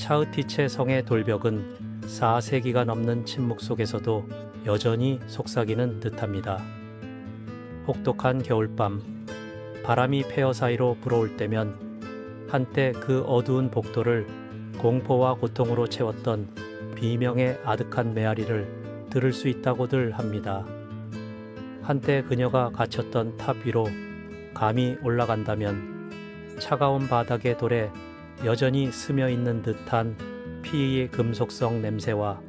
차으티체 성의 돌벽은 4세기가 넘는 침묵 속에서도 여전히 속삭이는 듯합니다. 혹독한 겨울밤, 바람이 폐허 사이로 불어올 때면 한때 그 어두운 복도를 공포와 고통으로 채웠던 비명의 아득한 메아리를 들을 수 있다고들 합니다. 한때 그녀가 갇혔던 탑 위로 감히 올라간다면 차가운 바닥의 돌에 여전히 스며있는 듯한 피의 금속성 냄새와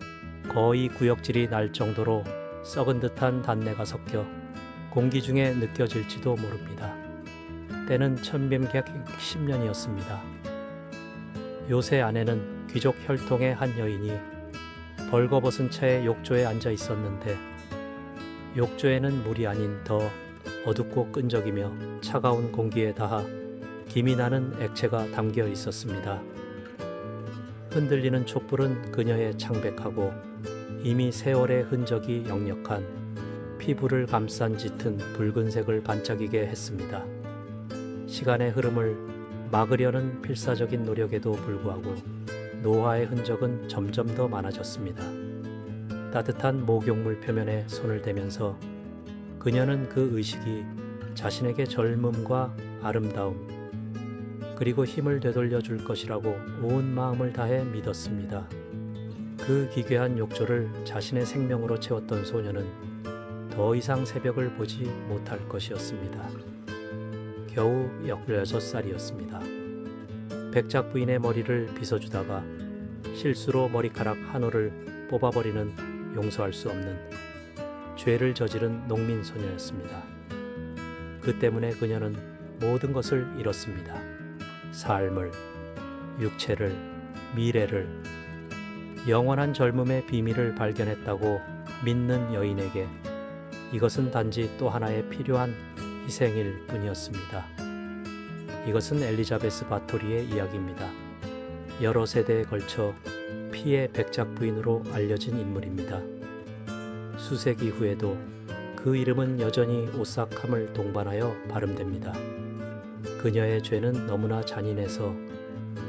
거의 구역질이 날 정도로 썩은 듯한 단내가 섞여 공기 중에 느껴질지도 모릅니다. 때는 천빔객 10년이었습니다. 요새 안에는 귀족 혈통의 한 여인이 벌거벗은 채 욕조에 앉아 있었는데 욕조에는 물이 아닌 더 어둡고 끈적이며 차가운 공기에 닿아 김이 나는 액체가 담겨 있었습니다. 흔들리는 촛불은 그녀의 창백하고 이미 세월의 흔적이 역력한 피부를 감싼 짙은 붉은색을 반짝이게 했습니다. 시간의 흐름을 막으려는 필사적인 노력에도 불구하고 노화의 흔적은 점점 더 많아졌습니다. 따뜻한 목욕물 표면에 손을 대면서 그녀는 그 의식이 자신에게 젊음과 아름다움 그리고 힘을 되돌려 줄 것이라고 온 마음을 다해 믿었습니다. 그 기괴한 욕조를 자신의 생명으로 채웠던 소녀는 더 이상 새벽을 보지 못할 것이었습니다. 겨우 16살이었습니다. 백작 부인의 머리를 빗어주다가 실수로 머리카락 한 올을 뽑아버리는 용서할 수 없는 죄를 저지른 농민 소녀였습니다. 그 때문에 그녀는 모든 것을 잃었습니다. 삶을, 육체를, 미래를, 영원한 젊음의 비밀을 발견했다고 믿는 여인에게 이것은 단지 또 하나의 필요한 희생일 뿐이었습니다. 이것은 엘리자베스 바토리의 이야기입니다. 여러 세대에 걸쳐 피의 백작 부인으로 알려진 인물입니다. 수세기 후에도 그 이름은 여전히 오싹함을 동반하여 발음됩니다. 그녀의 죄는 너무나 잔인해서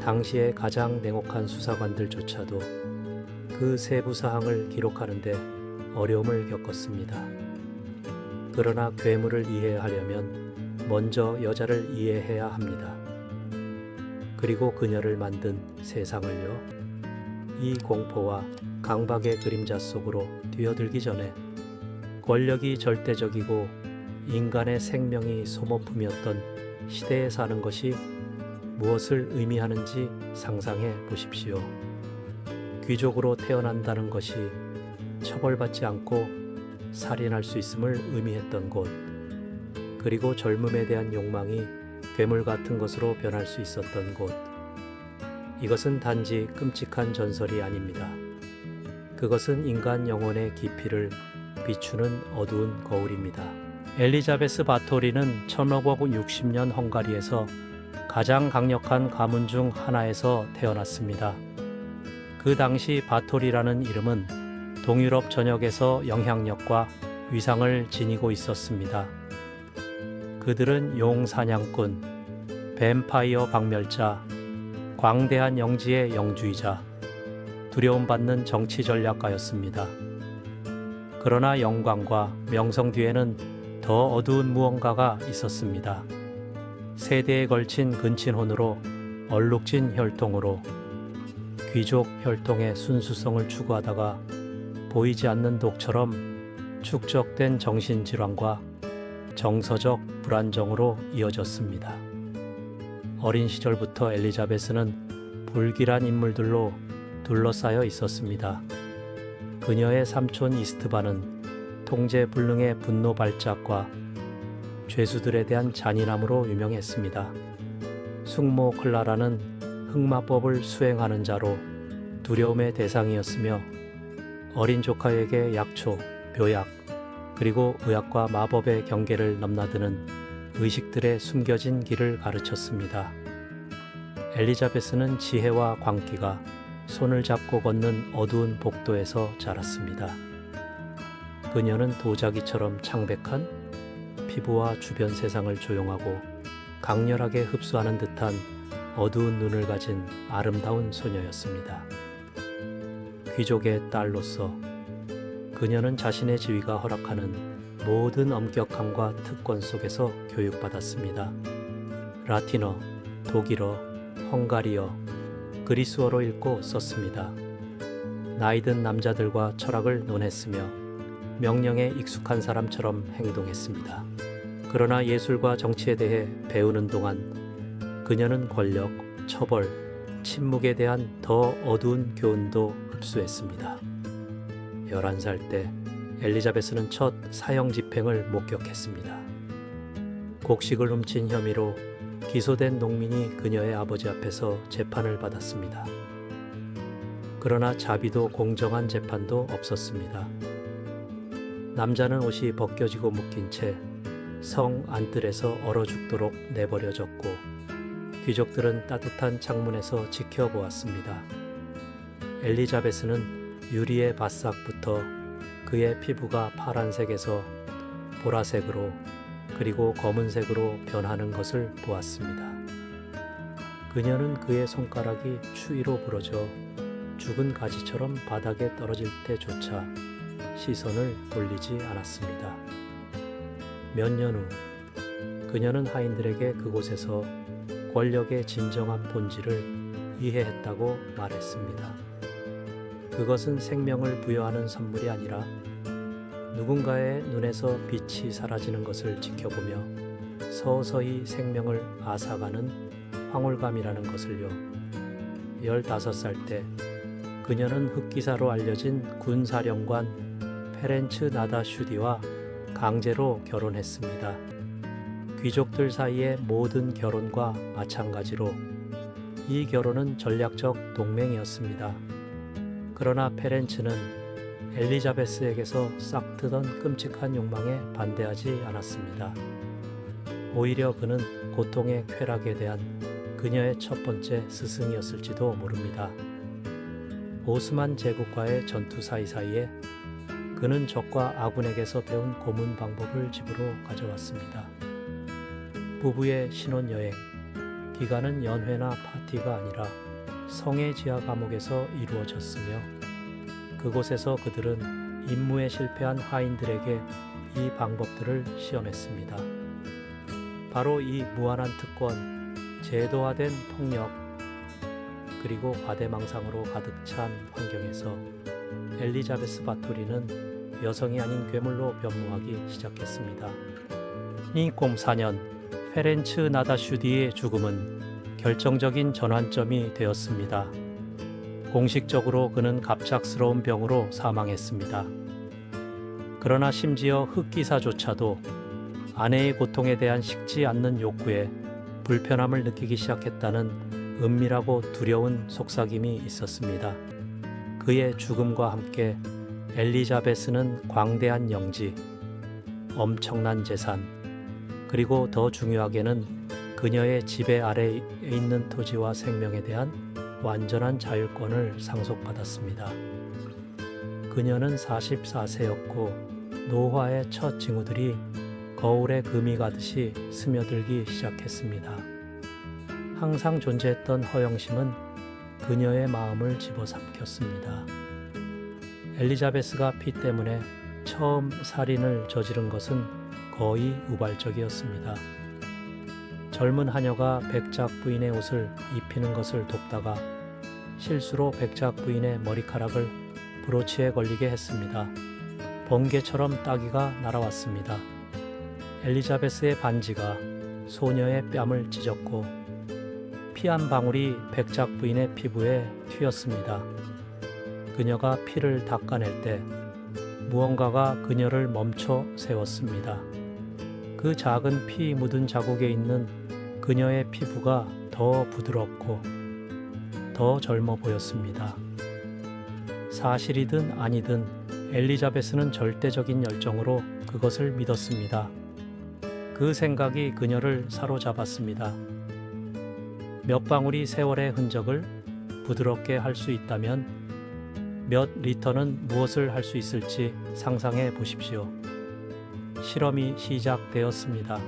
당시의 가장 냉혹한 수사관들조차도 그 세부 사항을 기록하는데 어려움을 겪었습니다. 그러나 괴물을 이해하려면 먼저 여자를 이해해야 합니다. 그리고 그녀를 만든 세상을요. 이 공포와 강박의 그림자 속으로 뛰어들기 전에 권력이 절대적이고 인간의 생명이 소모품이었던 시대에 사는 것이 무엇을 의미하는지 상상해 보십시오. 귀족으로 태어난다는 것이 처벌받지 않고 살인할 수 있음을 의미했던 곳, 그리고 젊음에 대한 욕망이 괴물 같은 것으로 변할 수 있었던 곳. 이것은 단지 끔찍한 전설이 아닙니다. 그것은 인간 영혼의 깊이를 비추는 어두운 거울입니다. 엘리자베스 바토리는 1560년 헝가리에서 가장 강력한 가문 중 하나에서 태어났습니다. 그 당시 바토리라는 이름은 동유럽 전역에서 영향력과 위상을 지니고 있었습니다. 그들은 용 사냥꾼, 뱀파이어 박멸자, 광대한 영지의 영주이자 두려움받는 정치 전략가였습니다. 그러나 영광과 명성 뒤에는 더 어두운 무언가가 있었습니다. 세대에 걸친 근친혼으로 얼룩진 혈통으로 귀족 혈통의 순수성을 추구하다가 보이지 않는 독처럼 축적된 정신질환과 정서적 불안정으로 이어졌습니다. 어린 시절부터 엘리자베스는 불길한 인물들로 둘러싸여 있었습니다. 그녀의 삼촌 이스트반은 통제불능의 분노 발작과 죄수들에 대한 잔인함으로 유명했습니다. 숙모 클라라는 흑마법을 수행하는 자로 두려움의 대상이었으며 어린 조카에게 약초, 묘약, 그리고 의학과 마법의 경계를 넘나드는 의식들의 숨겨진 길을 가르쳤습니다. 엘리자베스는 지혜와 광기가 손을 잡고 걷는 어두운 복도에서 자랐습니다. 그녀는 도자기처럼 창백한 피부와 주변 세상을 조용하고 강렬하게 흡수하는 듯한 어두운 눈을 가진 아름다운 소녀였습니다. 귀족의 딸로서 그녀는 자신의 지위가 허락하는 모든 엄격함과 특권 속에서 교육받았습니다. 라틴어, 독일어, 헝가리어, 그리스어로 읽고 썼습니다. 나이든 남자들과 철학을 논했으며 명령에 익숙한 사람처럼 행동했습니다. 그러나 예술과 정치에 대해 배우는 동안 그녀는 권력, 처벌, 침묵에 대한 더 어두운 교훈도 흡수했습니다. 11살 때 엘리자베스는 첫 사형 집행을 목격했습니다. 곡식을 훔친 혐의로 기소된 농민이 그녀의 아버지 앞에서 재판을 받았습니다. 그러나 자비도 공정한 재판도 없었습니다. 남자는 옷이 벗겨지고 묶인 채 성 안뜰에서 얼어 죽도록 내버려졌고 귀족들은 따뜻한 창문에서 지켜보았습니다. 엘리자베스는 유리의 바싹부터 그의 피부가 파란색에서 보라색으로 그리고 검은색으로 변하는 것을 보았습니다. 그녀는 그의 손가락이 추위로 부러져 죽은 가지처럼 바닥에 떨어질 때조차 시선을 돌리지 않았습니다. 몇 년 후 그녀는 하인들에게 그곳에서 권력의 진정한 본질을 이해했다고 말했습니다. 그것은 생명을 부여하는 선물이 아니라 누군가의 눈에서 빛이 사라지는 것을 지켜보며 서서히 생명을 앗아가는 황홀감이라는 것을요. 15살 때 그녀는 흑기사로 알려진 군사령관 페렌츠 나다슈디와 강제로 결혼했습니다. 귀족들 사이의 모든 결혼과 마찬가지로 이 결혼은 전략적 동맹이었습니다. 그러나 페렌츠는 엘리자베스에게서 싹트던 끔찍한 욕망에 반대하지 않았습니다. 오히려 그는 고통의 쾌락에 대한 그녀의 첫 번째 스승이었을지도 모릅니다. 오스만 제국과의 전투 사이사이에 그는 적과 아군에게서 배운 고문 방법을 집으로 가져왔습니다. 부부의 신혼여행, 기간은 연회나 파티가 아니라 성의 지하 감옥에서 이루어졌으며 그곳에서 그들은 임무에 실패한 하인들에게 이 방법들을 시험했습니다. 바로 이 무한한 특권, 제도화된 폭력, 그리고 과대망상으로 가득 찬 환경에서 엘리자베스 바토리는 여성이 아닌 괴물로 변모하기 시작했습니다. 1904년 페렌츠 나다슈디의 죽음은 결정적인 전환점이 되었습니다. 공식적으로 그는 갑작스러운 병으로 사망했습니다. 그러나 심지어 흑기사조차도 아내의 고통에 대한 식지 않는 욕구에 불편함을 느끼기 시작했다는 은밀하고 두려운 속삭임이 있었습니다. 그의 죽음과 함께 엘리자베스는 광대한 영지, 엄청난 재산, 그리고 더 중요하게는 그녀의 지배 아래에 있는 토지와 생명에 대한 완전한 자율권을 상속받았습니다. 그녀는 44세였고 노화의 첫 징후들이 거울에 금이 가듯이 스며들기 시작했습니다. 항상 존재했던 허영심은 그녀의 마음을 집어삼켰습니다. 엘리자베스가 피 때문에 처음 살인을 저지른 것은 거의 우발적이었습니다. 젊은 하녀가 백작 부인의 옷을 입히는 것을 돕다가 실수로 백작 부인의 머리카락을 브로치에 걸리게 했습니다. 번개처럼 따귀가 날아왔습니다. 엘리자베스의 반지가 소녀의 뺨을 찢었고 피 한 방울이 백작 부인의 피부에 튀었습니다. 그녀가 피를 닦아낼 때 무언가가 그녀를 멈춰 세웠습니다. 그 작은 피 묻은 자국에 있는 그녀의 피부가 더 부드럽고 더 젊어 보였습니다. 사실이든 아니든 엘리자베스는 절대적인 열정으로 그것을 믿었습니다. 그 생각이 그녀를 사로잡았습니다. 몇 방울이 세월의 흔적을 부드럽게 할 수 있다면 몇 리터는 무엇을 할 수 있을지 상상해 보십시오. 실험이 시작되었습니다.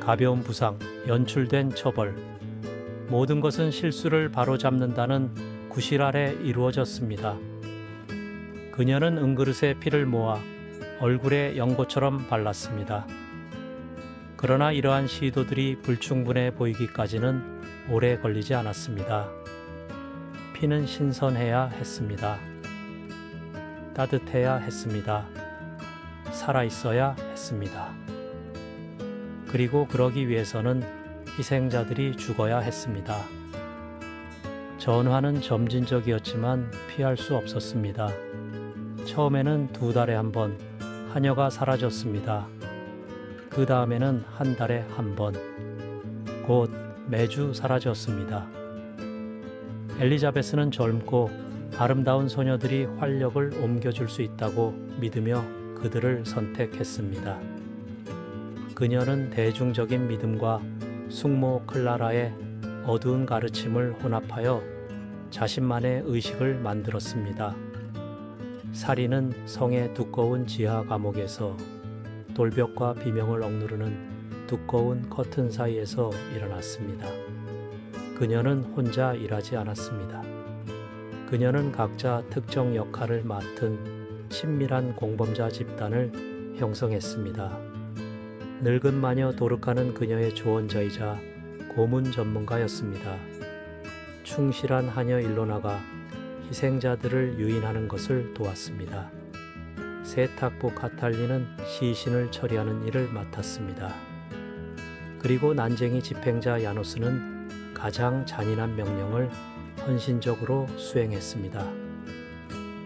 가벼운 부상, 연출된 처벌, 모든 것은 실수를 바로잡는다는 구실 아래 이루어졌습니다. 그녀는 은그릇에 피를 모아 얼굴에 연고처럼 발랐습니다. 그러나 이러한 시도들이 불충분해 보이기까지는 오래 걸리지 않았습니다. 피는 신선해야 했습니다. 따뜻해야 했습니다. 살아있어야 했습니다. 그리고 그러기 위해서는 희생자들이 죽어야 했습니다. 전화는 점진적이었지만 피할 수 없었습니다. 처음에는 2달에 한 번 하녀가 사라졌습니다. 그 다음에는 한 달에 한 번, 곧 매주 사라졌습니다. 엘리자베스는 젊고 아름다운 소녀들이 활력을 옮겨줄 수 있다고 믿으며 그들을 선택했습니다. 그녀는 대중적인 믿음과 숙모 클라라의 어두운 가르침을 혼합하여 자신만의 의식을 만들었습니다. 살인은 성의 두꺼운 지하 감옥에서 돌벽과 비명을 억누르는 두꺼운 커튼 사이에서 일어났습니다. 그녀는 혼자 일하지 않았습니다. 그녀는 각자 특정 역할을 맡은 친밀한 공범자 집단을 형성했습니다. 늙은 마녀 도르카는 그녀의 조언자이자 고문 전문가였습니다. 충실한 하녀 일로나가 희생자들을 유인하는 것을 도왔습니다. 세탁부 카탈리는 시신을 처리하는 일을 맡았습니다. 그리고 난쟁이 집행자 야노스는 가장 잔인한 명령을 헌신적으로 수행했습니다.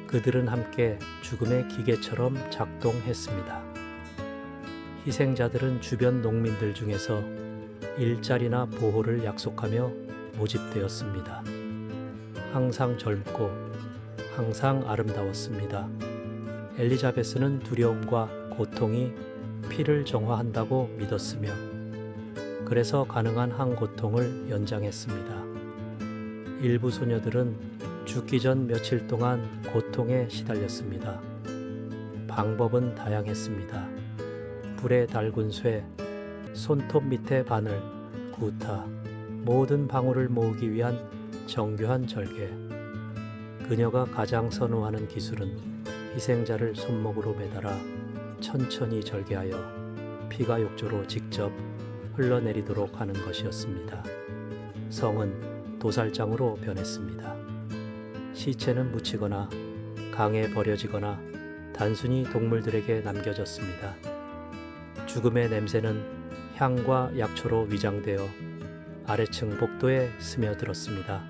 그들은 함께 죽음의 기계처럼 작동했습니다. 희생자들은 주변 농민들 중에서 일자리나 보호를 약속하며 모집되었습니다. 항상 젊고 항상 아름다웠습니다. 엘리자베스는 두려움과 고통이 피를 정화한다고 믿었으며 그래서 가능한 한 고통을 연장했습니다. 일부 소녀들은 죽기 전 며칠 동안 고통에 시달렸습니다. 방법은 다양했습니다. 불에 달군 쇠, 손톱 밑에 바늘, 구타, 모든 방울을 모으기 위한 정교한 절개. 그녀가 가장 선호하는 기술은 희생자를 손목으로 매달아 천천히 절개하여 피가 욕조로 직접 흘러내리도록 하는 것이었습니다. 성은 도살장으로 변했습니다. 시체는 묻히거나 강에 버려지거나 단순히 동물들에게 남겨졌습니다. 죽음의 냄새는 향과 약초로 위장되어 아래층 복도에 스며들었습니다.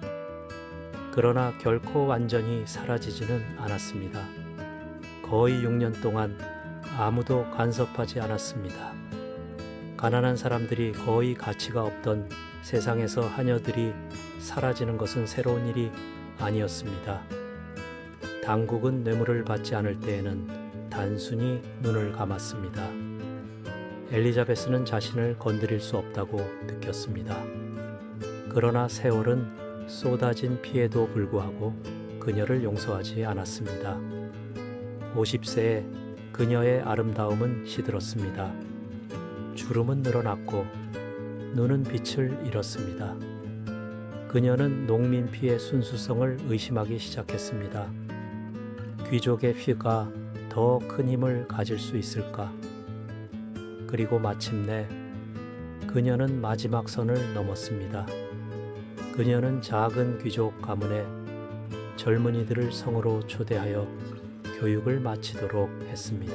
그러나 결코 완전히 사라지지는 않았습니다. 거의 6년 동안 아무도 간섭하지 않았습니다. 가난한 사람들이 거의 가치가 없던 세상에서 하녀들이 사라지는 것은 새로운 일이 아니었습니다. 당국은 뇌물을 받지 않을 때에는 단순히 눈을 감았습니다. 엘리자베스는 자신을 건드릴 수 없다고 느꼈습니다. 그러나 세월은 쏟아진 피에도 불구하고 그녀를 용서하지 않았습니다. 50세에 그녀의 아름다움은 시들었습니다. 주름은 늘어났고 눈은 빛을 잃었습니다. 그녀는 농민 피의 순수성을 의심하기 시작했습니다. 귀족의 피가 더 큰 힘을 가질 수 있을까? 그리고 마침내 그녀는 마지막 선을 넘었습니다. 그녀는 작은 귀족 가문에 젊은이들을 성으로 초대하여 교육을 마치도록 했습니다.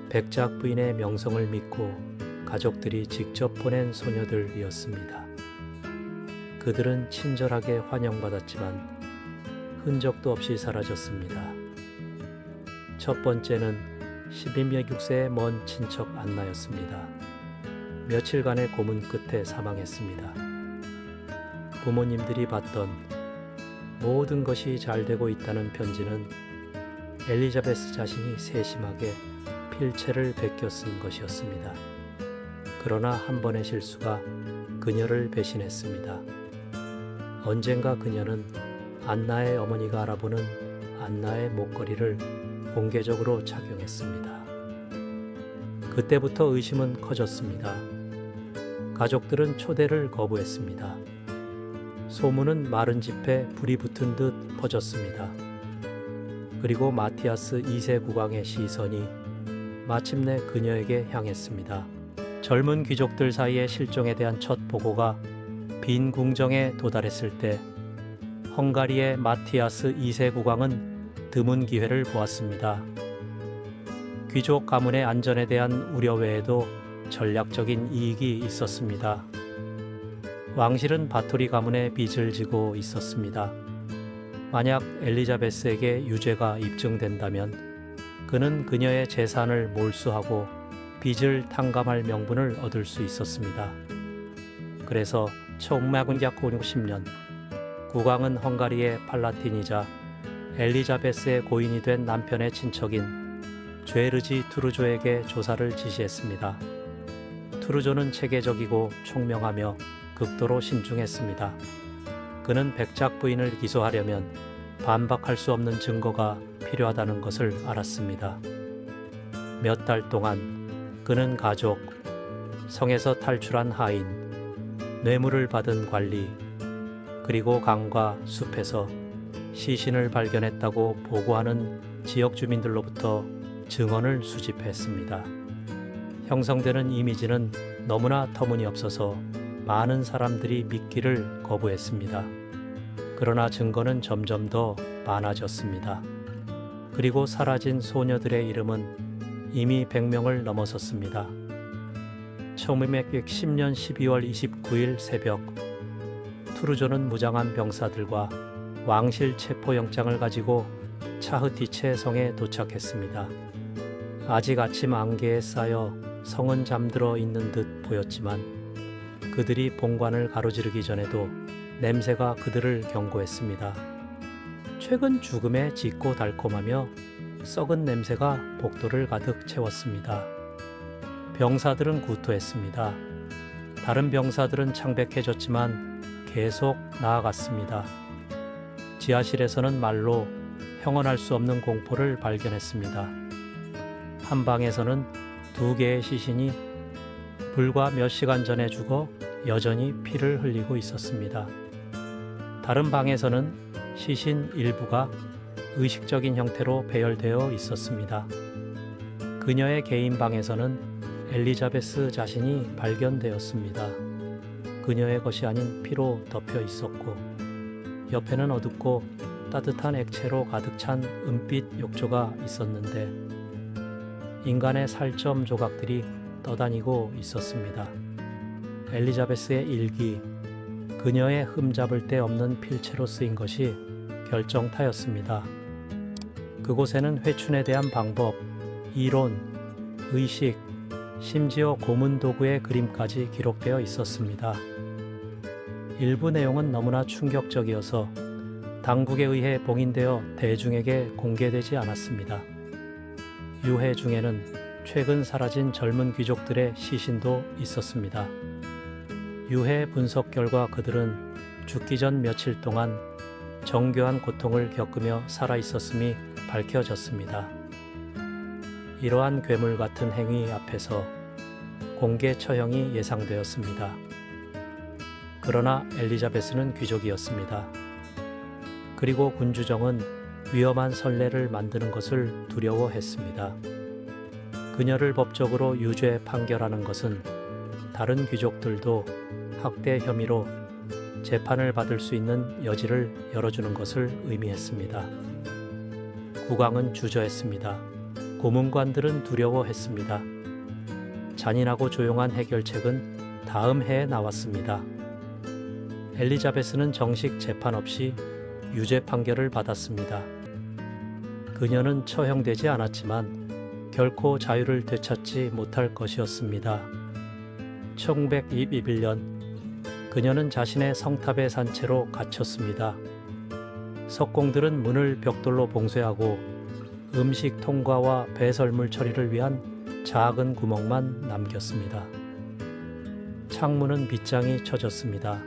백작 부인의 명성을 믿고 가족들이 직접 보낸 소녀들이었습니다. 그들은 친절하게 환영받았지만 흔적도 없이 사라졌습니다. 첫 번째는 12몇 6세의 먼 친척 안나였습니다. 며칠간의 고문 끝에 사망했습니다. 부모님들이 받던 모든 것이 잘 되고 있다는 편지는 엘리자베스 자신이 세심하게 필체를 베껴 쓴 것이었습니다. 그러나 한 번의 실수가 그녀를 배신했습니다. 언젠가 그녀는 안나의 어머니가 알아보는 안나의 목걸이를 공개적으로 착용했습니다. 그때부터 의심은 커졌습니다. 가족들은 초대를 거부했습니다. 소문은 마른 짚에 불이 붙은 듯 퍼졌습니다. 그리고 마티아스 2세 국왕의 시선이 마침내 그녀에게 향했습니다. 젊은 귀족들 사이의 실종에 대한 첫 보고가 빈 궁정에 도달했을 때 헝가리의 마티아스 2세 국왕은 드문 기회를 보았습니다. 귀족 가문의 안전에 대한 우려 외에도 전략적인 이익이 있었습니다. 왕실은 바토리 가문의 빚을 지고 있었습니다. 만약 엘리자베스에게 유죄가 입증된다면 그는 그녀의 재산을 몰수하고 빚을 탕감할 명분을 얻을 수 있었습니다. 그래서 1960년 국왕은 헝가리의 팔라틴이자 엘리자베스의 고인이 된 남편의 친척인 죄르지 투르조에게 조사를 지시했습니다. 투르조는 체계적이고 총명하며 극도로 신중했습니다. 그는 백작 부인을 기소하려면 반박할 수 없는 증거가 필요하다는 것을 알았습니다. 몇 달 동안 그는 가족, 성에서 탈출한 하인, 뇌물을 받은 관리, 그리고 강과 숲에서 시신을 발견했다고 보고하는 지역 주민들로부터 증언을 수집했습니다. 형성되는 이미지는 너무나 터무니없어서 많은 사람들이 믿기를 거부했습니다. 그러나 증거는 점점 더 많아졌습니다. 그리고 사라진 소녀들의 이름은 이미 100명을 넘어섰습니다. 1910년 12월 29일 새벽, 투르조는 무장한 병사들과 왕실 체포영장을 가지고 차흐티체 성에 도착했습니다. 아직 아침 안개에 쌓여 성은 잠들어 있는 듯 보였지만 그들이 본관을 가로지르기 전에도 냄새가 그들을 경고했습니다. 최근 죽음에 짙고 달콤하며 썩은 냄새가 복도를 가득 채웠습니다. 병사들은 구토했습니다. 다른 병사들은 창백해졌지만 계속 나아갔습니다. 지하실에서는 말로 형언할 수 없는 공포를 발견했습니다. 한 방에서는 2개의 시신이 불과 몇 시간 전에 죽어 여전히 피를 흘리고 있었습니다. 다른 방에서는 시신 일부가 의식적인 형태로 배열되어 있었습니다. 그녀의 개인 방에서는 엘리자베스 자신이 발견되었습니다. 그녀의 것이 아닌 피로 덮여 있었고 옆에는 어둡고 따뜻한 액체로 가득 찬 은빛 욕조가 있었는데 인간의 살점 조각들이 떠다니고 있었습니다. 엘리자베스의 일기, 그녀의 흠잡을 데 없는 필체로 쓰인 것이 결정타였습니다. 그곳에는 회춘에 대한 방법, 이론, 의식, 심지어 고문 도구의 그림까지 기록되어 있었습니다. 일부 내용은 너무나 충격적이어서 당국에 의해 봉인되어 대중에게 공개되지 않았습니다. 유해 중에는 최근 사라진 젊은 귀족들의 시신도 있었습니다. 유해 분석 결과 그들은 죽기 전 며칠 동안 정교한 고통을 겪으며 살아 있었음이 밝혀졌습니다. 이러한 괴물 같은 행위 앞에서 공개 처형이 예상되었습니다. 그러나 엘리자베스는 귀족이었습니다. 그리고 군주정은 위험한 선례를 만드는 것을 두려워했습니다. 그녀를 법적으로 유죄 판결하는 것은 다른 귀족들도 학대 혐의로 재판을 받을 수 있는 여지를 열어주는 것을 의미했습니다. 국왕은 주저했습니다. 고문관들은 두려워했습니다. 잔인하고 조용한 해결책은 다음 해에 나왔습니다. 엘리자베스는 정식 재판 없이 유죄 판결을 받았습니다. 그녀는 처형되지 않았지만 결코 자유를 되찾지 못할 것이었습니다. 1921년 그녀는 자신의 성탑에 산 채로 갇혔습니다. 석공들은 문을 벽돌로 봉쇄하고 음식 통과와 배설물 처리를 위한 작은 구멍만 남겼습니다. 창문은 빗장이 쳐졌습니다.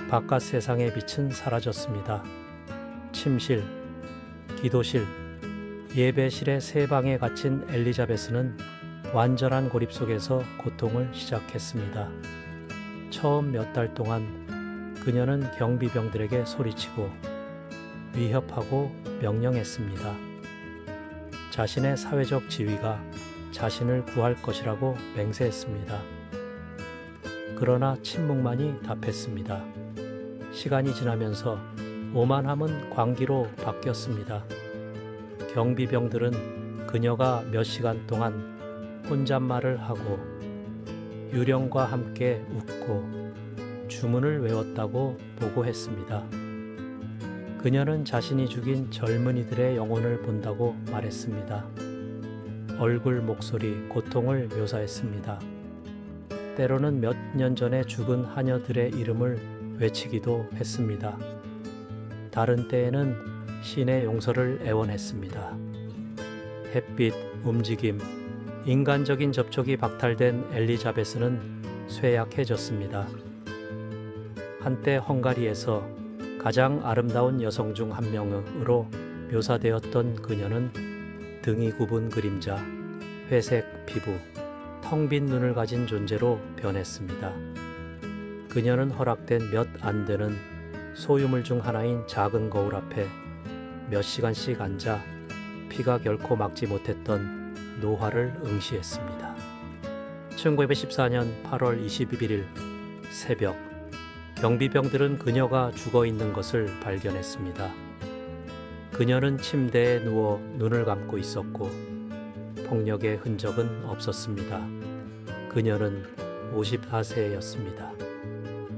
바깥 세상의 빛은 사라졌습니다. 침실, 기도실, 예배실의 세 방에 갇힌 엘리자베스는 완전한 고립 속에서 고통을 시작했습니다. 처음 몇 달 동안 그녀는 경비병들에게 소리치고 위협하고 명령했습니다. 자신의 사회적 지위가 자신을 구할 것이라고 맹세했습니다. 그러나 침묵만이 답했습니다. 시간이 지나면서 오만함은 광기로 바뀌었습니다. 경비병들은 그녀가 몇 시간 동안 혼잣말을 하고 유령과 함께 웃고 주문을 외웠다고 보고했습니다. 그녀는 자신이 죽인 젊은이들의 영혼을 본다고 말했습니다. 얼굴, 목소리, 고통을 묘사했습니다. 때로는 몇 년 전에 죽은 하녀들의 이름을 외치기도 했습니다. 다른 때에는 신의 용서를 애원했습니다. 햇빛, 움직임, 인간적인 접촉이 박탈된 엘리자베스는 쇠약해졌습니다. 한때 헝가리에서 가장 아름다운 여성 중 한 명으로 묘사되었던 그녀는 등이 굽은 그림자, 회색 피부, 텅 빈 눈을 가진 존재로 변했습니다. 그녀는 허락된 몇 안 되는 소유물 중 하나인 작은 거울 앞에 몇 시간씩 앉아 피가 결코 막지 못했던 노화를 응시했습니다. 1914년 8월 21일 새벽, 경비병들은 그녀가 죽어 있는 것을 발견했습니다. 그녀는 침대에 누워 눈을 감고 있었고 폭력의 흔적은 없었습니다. 그녀는 54세였습니다.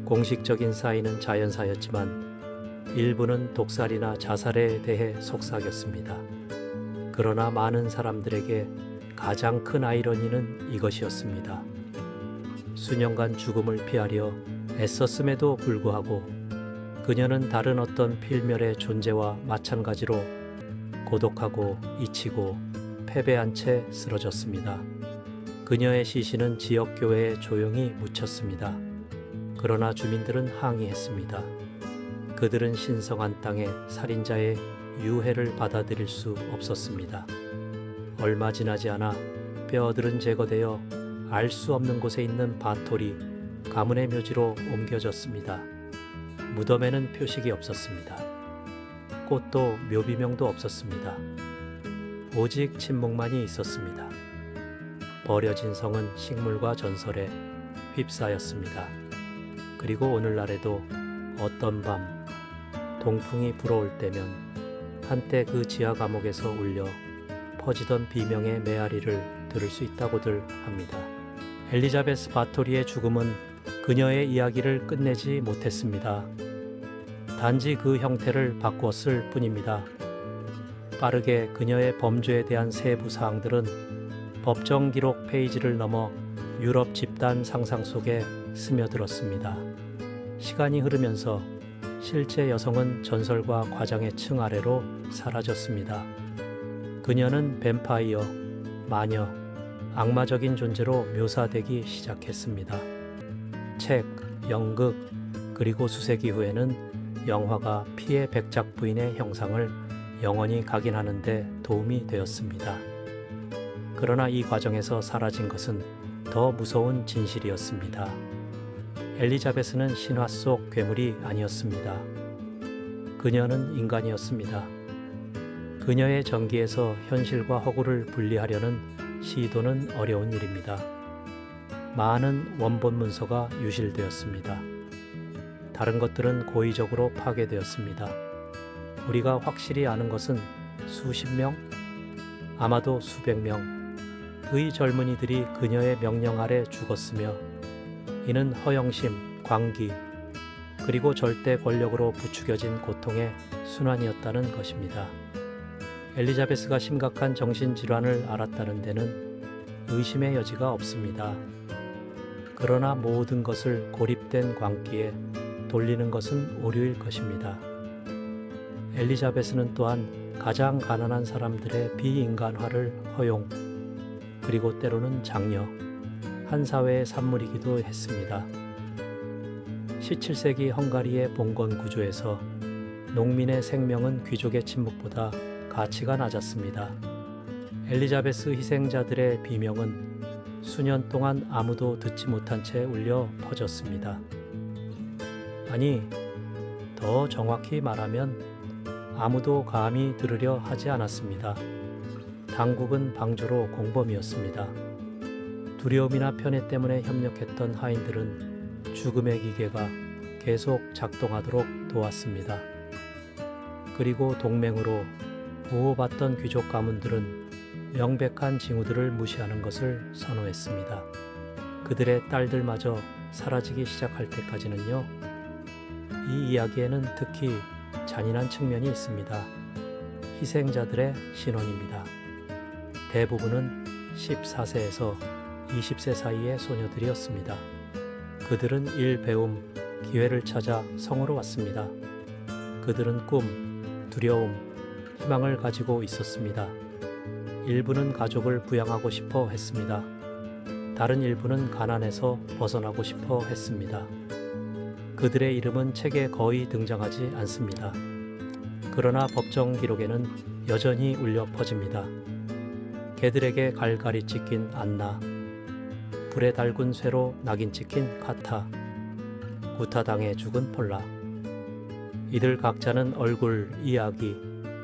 공식적인 사인은 자연사였지만 일부는 독살이나 자살에 대해 속삭였습니다. 그러나 많은 사람들에게 가장 큰 아이러니는 이것이었습니다. 수년간 죽음을 피하려 애썼음에도 불구하고 그녀는 다른 어떤 필멸의 존재와 마찬가지로 고독하고 잊히고 패배한 채 쓰러졌습니다. 그녀의 시신은 지역교회에 조용히 묻혔습니다. 그러나 주민들은 항의했습니다. 그들은 신성한 땅에 살인자의 유해를 받아들일 수 없었습니다. 얼마 지나지 않아 뼈들은 제거되어 알 수 없는 곳에 있는 바톨이 가문의 묘지로 옮겨졌습니다. 무덤에는 표식이 없었습니다. 꽃도 묘비명도 없었습니다. 오직 침묵만이 있었습니다. 버려진 성은 식물과 전설에 휩싸였습니다. 그리고 오늘날에도 어떤 밤 동풍이 불어올 때면 한때 그 지하 감옥에서 울려 퍼지던 비명의 메아리를 들을 수 있다고들 합니다. 엘리자베스 바토리의 죽음은 그녀의 이야기를 끝내지 못했습니다. 단지 그 형태를 바꾸었을 뿐입니다. 빠르게 그녀의 범죄에 대한 세부 사항들은 법정 기록 페이지를 넘어 유럽 집단 상상 속에 스며들었습니다. 시간이 흐르면서 실제 여성은 전설과 과장의 층 아래로 사라졌습니다. 그녀는 뱀파이어, 마녀, 악마적인 존재로 묘사되기 시작했습니다. 책, 연극, 그리고 수세기 후에는 영화가 피해 백작 부인의 형상을 영원히 각인하는 데 도움이 되었습니다. 그러나 이 과정에서 사라진 것은 더 무서운 진실이었습니다. 엘리자베스는 신화 속 괴물이 아니었습니다. 그녀는 인간이었습니다. 그녀의 전기에서 현실과 허구를 분리하려는 시도는 어려운 일입니다. 많은 원본 문서가 유실되었습니다. 다른 것들은 고의적으로 파괴되었습니다. 우리가 확실히 아는 것은 수십 명, 아마도 수백 명의 젊은이들이 그녀의 명령 아래 죽었으며 이는 허영심, 광기, 그리고 절대 권력으로 부추겨진 고통의 순환이었다는 것입니다. 엘리자베스가 심각한 정신질환을 앓았다는 데는 의심의 여지가 없습니다. 그러나 모든 것을 고립된 광기에 돌리는 것은 오류일 것입니다. 엘리자베스는 또한 가장 가난한 사람들의 비인간화를 허용, 그리고 때로는 장려, 한 사회의 산물이기도 했습니다. 17세기 헝가리의 봉건 구조에서 농민의 생명은 귀족의 침묵보다 가치가 낮았습니다. 엘리자베스 희생자들의 비명은 수년 동안 아무도 듣지 못한 채 울려 퍼졌습니다. 아니, 더 정확히 말하면 아무도 감히 들으려 하지 않았습니다. 당국은 방조로 공범이었습니다. 두려움이나 편애 때문에 협력했던 하인들은 죽음의 기계가 계속 작동하도록 도왔습니다. 그리고 동맹으로 보호받던 귀족 가문들은 명백한 징후들을 무시하는 것을 선호했습니다. 그들의 딸들마저 사라지기 시작할 때까지는요. 이 이야기에는 특히 잔인한 측면이 있습니다. 희생자들의 신원입니다. 대부분은 14세에서 20세 사이의 소녀들이었습니다. 그들은 일 배움, 기회를 찾아 성으로 왔습니다. 그들은 꿈, 두려움, 희망을 가지고 있었습니다. 일부는 가족을 부양하고 싶어 했습니다. 다른 일부는 가난에서 벗어나고 싶어 했습니다. 그들의 이름은 책에 거의 등장하지 않습니다. 그러나 법정 기록에는 여전히 울려 퍼집니다. 개들에게 갈갈이 찢긴 안나, 불에 달군 쇠로 낙인 찍힌 카타, 구타당해 죽은 폴라. 이들 각자는 얼굴, 이야기,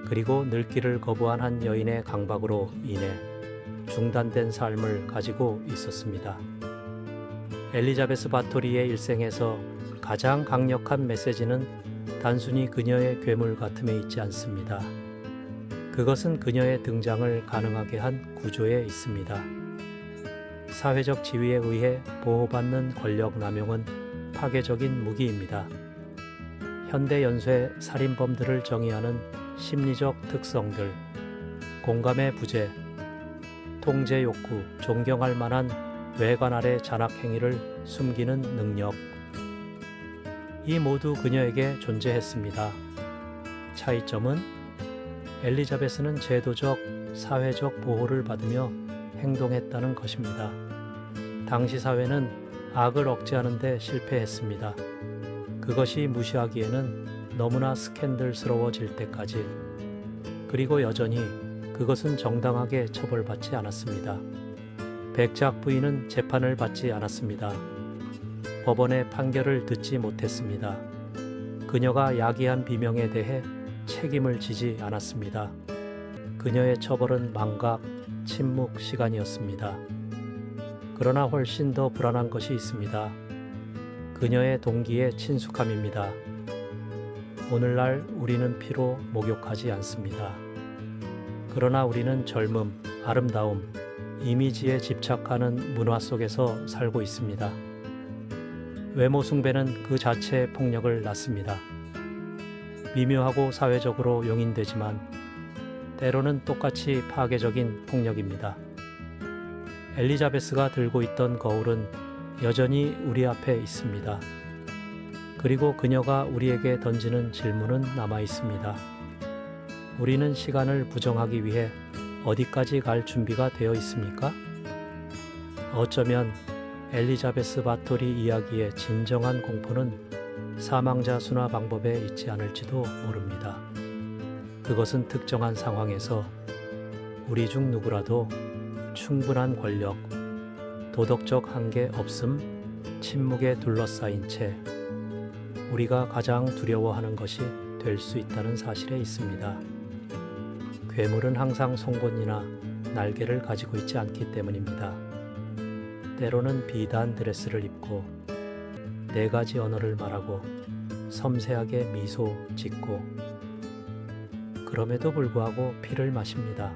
그리고 늙기를 거부한 한 여인의 강박으로 인해 중단된 삶을 가지고 있었습니다. 엘리자베스 바토리의 일생에서 가장 강력한 메시지는 단순히 그녀의 괴물 같음에 있지 않습니다. 그것은 그녀의 등장을 가능하게 한 구조에 있습니다. 사회적 지위에 의해 보호받는 권력 남용은 파괴적인 무기입니다. 현대 연쇄 살인범들을 정의하는 심리적 특성들, 공감의 부재, 통제 욕구, 존경할 만한 외관 아래 잔악 행위를 숨기는 능력. 이 모두 그녀에게 존재했습니다. 차이점은 엘리자베스는 제도적, 사회적 보호를 받으며 행동했다는 것입니다. 당시 사회는 악을 억제하는 데 실패했습니다. 그것이 무시하기에는 너무나 스캔들스러워질 때까지. 그리고 여전히 그것은 정당하게 처벌받지 않았습니다. 백작 부인은 재판을 받지 않았습니다. 법원의 판결을 듣지 못했습니다. 그녀가 야기한 비명에 대해 책임을 지지 않았습니다. 그녀의 처벌은 망각, 침묵 시간이었습니다. 그러나 훨씬 더 불안한 것이 있습니다. 그녀의 동기의 친숙함입니다. 오늘날 우리는 피로 목욕하지 않습니다. 그러나 우리는 젊음, 아름다움, 이미지에 집착하는 문화 속에서 살고 있습니다. 외모 숭배는 그 자체의 폭력을 낳습니다. 미묘하고 사회적으로 용인되지만 때로는 똑같이 파괴적인 폭력입니다. 엘리자베스가 들고 있던 거울은 여전히 우리 앞에 있습니다. 그리고 그녀가 우리에게 던지는 질문은 남아 있습니다. 우리는 시간을 부정하기 위해 어디까지 갈 준비가 되어 있습니까? 어쩌면 엘리자베스 바토리 이야기의 진정한 공포는 사망자 순화 방법에 있지 않을지도 모릅니다. 그것은 특정한 상황에서 우리 중 누구라도 충분한 권력, 도덕적 한계 없음, 침묵에 둘러싸인 채 우리가 가장 두려워하는 것이 될 수 있다는 사실에 있습니다. 괴물은 항상 송곳니나 날개를 가지고 있지 않기 때문입니다. 때로는 비단 드레스를 입고 4가지 언어를 말하고 섬세하게 미소 짓고 그럼에도 불구하고 피를 마십니다.